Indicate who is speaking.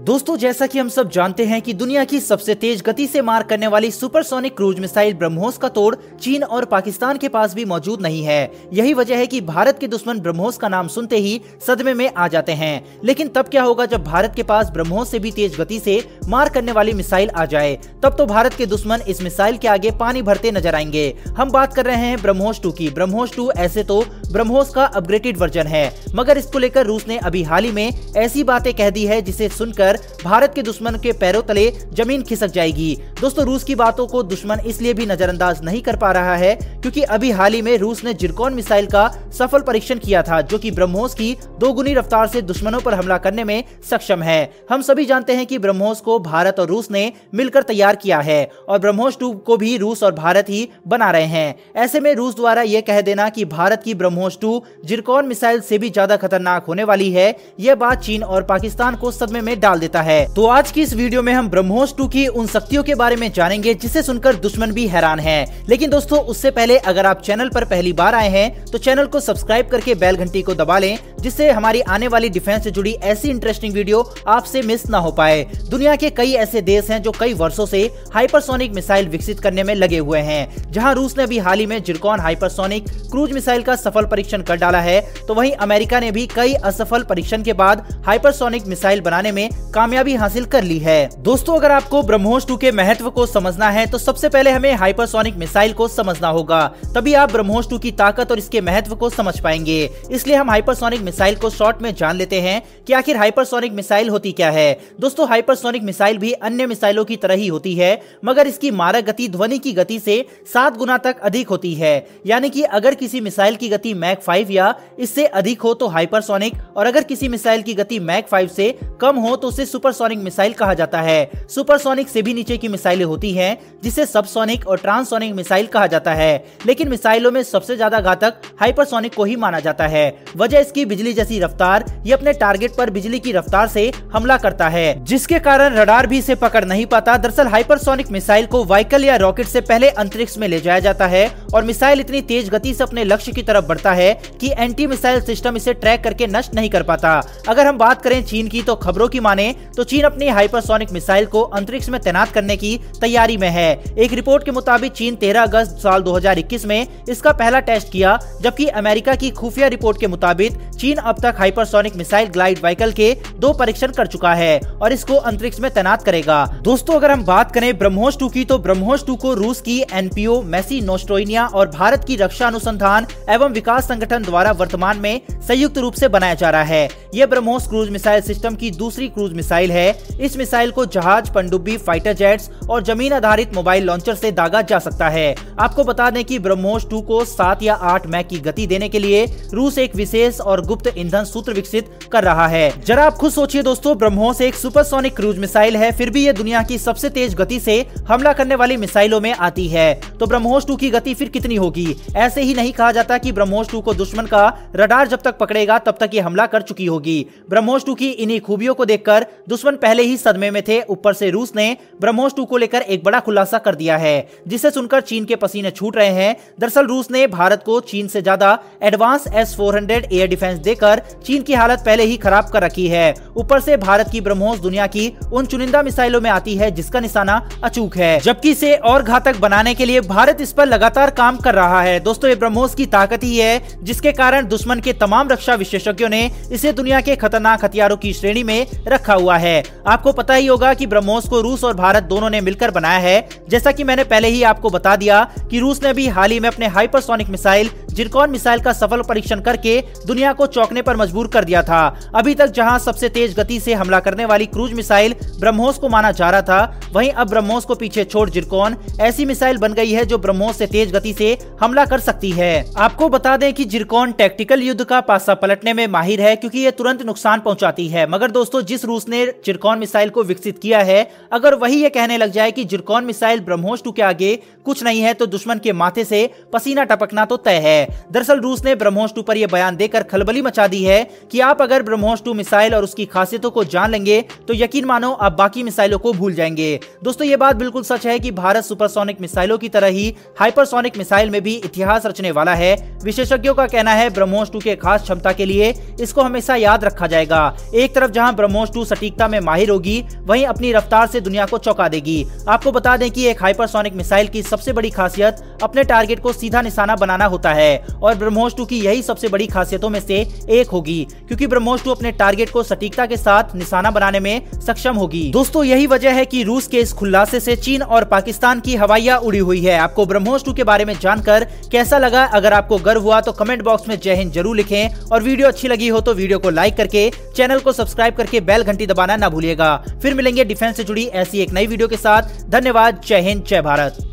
Speaker 1: दोस्तों, जैसा कि हम सब जानते हैं कि दुनिया की सबसे तेज गति से मार करने वाली सुपरसोनिक क्रूज मिसाइल ब्रह्मोस का तोड़ चीन और पाकिस्तान के पास भी मौजूद नहीं है। यही वजह है कि भारत के दुश्मन ब्रह्मोस का नाम सुनते ही सदमे में आ जाते हैं। लेकिन तब क्या होगा जब भारत के पास ब्रह्मोस से भी तेज गति से मार करने वाली मिसाइल आ जाए? तब तो भारत के दुश्मन इस मिसाइल के आगे पानी भरते नजर आएंगे। हम बात कर रहे हैं ब्रह्मोस 2 की। ब्रह्मोस 2 ऐसे तो ब्रह्मोस का अपग्रेडेड वर्जन है, मगर इसको लेकर रूस ने अभी हाल ही में ऐसी बातें कह दी है जिसे सुनकर भारत के दुश्मन के पैरों तले जमीन खिसक जाएगी। दोस्तों, रूस की बातों को दुश्मन इसलिए भी नजरअंदाज नहीं कर पा रहा है क्योंकि अभी हाल ही में रूस ने जिरकॉन मिसाइल का सफल परीक्षण किया था, जो कि ब्रह्मोस की 2 गुनी रफ्तार से दुश्मनों पर हमला करने में सक्षम है। हम सभी जानते हैं कि ब्रह्मोस को भारत और रूस ने मिलकर तैयार किया है और ब्रह्मोस 2 को भी रूस और भारत ही बना रहे हैं। ऐसे में रूस द्वारा यह कह देना कि भारत की ब्रह्मोस 2 जिरकॉन मिसाइल से भी ज्यादा खतरनाक होने वाली है, यह बात चीन और पाकिस्तान को सदमे में डाल देता है। तो आज की इस वीडियो में हम ब्रह्मोस 2 की उन शक्तियों के बारे में जानेंगे जिसे सुनकर दुश्मन भी हैरान है। लेकिन दोस्तों, उससे पहले अगर आप चैनल पर पहली बार आए हैं तो चैनल को सब्सक्राइब करके बेल घंटी को दबा लें, जिससे हमारी आने वाली डिफेंस से जुड़ी ऐसी इंटरेस्टिंग वीडियो आपसे मिस ना हो पाए। दुनिया के कई ऐसे देश हैं जो कई वर्षों से हाइपरसोनिक मिसाइल विकसित करने में लगे हुए हैं। जहां रूस ने भी हाल ही में जिरकॉन हाइपरसोनिक क्रूज मिसाइल का सफल परीक्षण कर डाला है, तो वहीं अमेरिका ने भी कई असफल परीक्षण के बाद हाइपरसोनिक मिसाइल बनाने में कामयाबी हासिल कर ली है। दोस्तों, अगर आपको ब्रह्मोस 2 के महत्व को समझना है तो सबसे पहले हमें हाइपरसोनिक मिसाइल को समझना होगा, तभी आप ब्रह्मोस 2 की ताकत और इसके महत्व को समझ पाएंगे। इसलिए हम हाइपरसोनिक मिसाइल को शॉर्ट में जान लेते हैं कि आखिर हाइपरसोनिक मिसाइल होती क्या है। दोस्तों, हाइपरसोनिक मिसाइल भी अन्य मिसाइलों की तरह ही होती है, मगर इसकी मारक गति ध्वनि की गति से 7 गुना तक अधिक होती है। यानी कि अगर किसी मिसाइल की गति मैक 5 या इससे अधिक हो तो हाइपरसोनिक, और अगर किसी मिसाइल की गति मैक 5 से कम हो तो उसे सुपरसोनिक मिसाइल कहा जाता है। सुपरसोनिक से भी नीचे की मिसाइलें होती हैं जिसे सबसोनिक और ट्रांससोनिक मिसाइल कहा जाता है। लेकिन मिसाइलों में सबसे ज्यादा घातक हाइपरसोनिक को ही माना जाता है। वजह इसकी बिजली जैसी रफ्तार, ये अपने टारगेट पर बिजली की रफ्तार से हमला करता है, जिसके कारण रडार भी इसे पकड़ नहीं पाता। दरअसल हाइपरसोनिक मिसाइल को व्हीकल या रॉकेट से पहले अंतरिक्ष में ले जाया जाता है और मिसाइल इतनी तेज गति से अपने लक्ष्य की तरफ बढ़ता है कि एंटी मिसाइल सिस्टम इसे ट्रैक करके नष्ट नहीं कर पाता। अगर हम बात करें चीन की, तो खबरों की माने तो चीन अपनी हाइपरसोनिक मिसाइल को अंतरिक्ष में तैनात करने की तैयारी में है। एक रिपोर्ट के मुताबिक चीन 13 अगस्त साल 2021 में इसका पहला टेस्ट किया, जबकि अमेरिका की खुफिया रिपोर्ट के मुताबिक चीन अब तक हाइपरसोनिक मिसाइल ग्लाइड व्हीकल के 2 परीक्षण कर चुका है और इसको अंतरिक्ष में तैनात करेगा। दोस्तों, अगर हम बात करें ब्रह्मोस 2 की, तो ब्रह्मोस 2 को रूस की एनपीओ मैसी नोस्ट्रोइनिया और भारत की रक्षा अनुसंधान एवं विकास संगठन द्वारा वर्तमान में संयुक्त रूप से बनाया जा रहा है। यह ब्रह्मोस क्रूज मिसाइल सिस्टम की दूसरी क्रूज मिसाइल है। इस मिसाइल को जहाज, पनडुब्बी, फाइटर जेट्स और जमीन आधारित मोबाइल लॉन्चर से दागा जा सकता है। आपको बता दें कि ब्रह्मोस 2 को 7 या 8 मैक की गति देने के लिए रूस एक विशेष और गुप्त ईंधन सूत्र विकसित कर रहा है। जरा आप खुद सोचिए दोस्तों, ब्रह्मोस एक सुपरसोनिक क्रूज मिसाइल है, फिर भी यह दुनिया की सबसे तेज गति से हमला करने वाली मिसाइलों में आती है। तो ब्रह्मोस 2 की गति फिर कितनी होगी? ऐसे ही नहीं कहा जाता कि ब्रह्मोस 2 को दुश्मन का रडार जब तक पकड़ेगा तब तक ये हमला कर चुकी होगी। ब्रह्मोस 2 की इन्हीं खूबियों को देखकर दुश्मन पहले ही सदमे में थे। ऊपर से रूस ने ब्रह्मोस 2 को लेकर एक बड़ा खुलासा कर दिया है, जिसे सुनकर चीन के पसीने छूट रहे हैं। दरअसल रूस ने भारत को चीन से ज्यादा एडवांस S-400 एयर डिफेंस देकर चीन की हालत पहले ही खराब कर रखी है। ऊपर से भारत की ब्रह्मोस दुनिया की उन चुनिंदा मिसाइलों में आती है जिसका निशाना अचूक है, जबकि इसे और घातक बनाने के लिए भारत इस पर लगातार काम कर रहा है। दोस्तों, ये ब्रह्मोस की ताकत ही है जिसके कारण दुश्मन के तमाम रक्षा विशेषज्ञों ने इसे दुनिया के खतरनाक हथियारों की श्रेणी में रखा हुआ है। आपको पता ही होगा कि ब्रह्मोस को रूस और भारत दोनों ने मिलकर बनाया है। जैसा कि मैंने पहले ही आपको बता दिया कि रूस ने भी हाल ही में अपने हाइपरसोनिक मिसाइल जिरकॉन मिसाइल का सफल परीक्षण करके दुनिया को चौंकने पर मजबूर कर दिया था। अभी तक जहां सबसे तेज गति से हमला करने वाली क्रूज मिसाइल ब्रह्मोस को माना जा रहा था, वहीं अब ब्रह्मोस को पीछे छोड़ जिरकॉन ऐसी मिसाइल बन गई है जो ब्रह्मोस से तेज गति से हमला कर सकती है। आपको बता दें कि जिरकॉन टैक्टिकल युद्ध का पासा पलटने में माहिर है, क्योंकि ये तुरंत नुकसान पहुंचाती है। मगर दोस्तों, जिस रूस ने जिरकॉन मिसाइल को विकसित किया है, अगर वही ये कहने लग जाए कि जिरकॉन मिसाइल ब्रह्मोस 2 के आगे कुछ नहीं है, तो दुश्मन के माथे से पसीना टपकना तो तय है। दरअसल रूस ने ब्रह्मोस 2 पर यह बयान देकर खलबली मचा दी है कि आप अगर ब्रह्मोस 2 मिसाइल और उसकी खासियतों को जान लेंगे तो यकीन मानो आप बाकी मिसाइलों को भूल जाएंगे। दोस्तों, ये बात बिल्कुल सच है कि भारत सुपरसोनिक मिसाइलों की तरह ही हाइपरसोनिक मिसाइल में भी इतिहास रचने वाला है। विशेषज्ञों का कहना है ब्रह्मोस 2 के खास क्षमता के लिए इसको हमेशा याद रखा जाएगा। एक तरफ जहां ब्रह्मोस 2 सटीकता में माहिर होगी, वहीं अपनी रफ्तार से दुनिया को चौंका देगी। आपको बता दें कि एक हाइपरसोनिक मिसाइल की सबसे बड़ी खासियत अपने टारगेट को सीधा निशाना बनाना होता है और ब्रह्मोस 2 की यही सबसे बड़ी खासियतों में से एक होगी, क्योंकि ब्रह्मोस 2 अपने टारगेट को सटीकता के साथ निशाना बनाने में सक्षम होगी। दोस्तों, यही वजह है कि रूस के इस खुलासे से चीन और पाकिस्तान की हवाइयां उड़ी हुई है। आपको ब्रह्मोस 2 के बारे में जानकर कैसा लगा? अगर आपको गर्व हुआ तो कमेंट बॉक्स में जय हिंद जरूर लिखें और वीडियो अच्छी लगी हो तो वीडियो को लाइक करके चैनल को सब्सक्राइब करके बेल घंटी दबाना ना भूलिएगा। फिर मिलेंगे डिफेंस से जुड़ी ऐसी एक नई वीडियो के साथ। धन्यवाद। जय हिंद, जय भारत।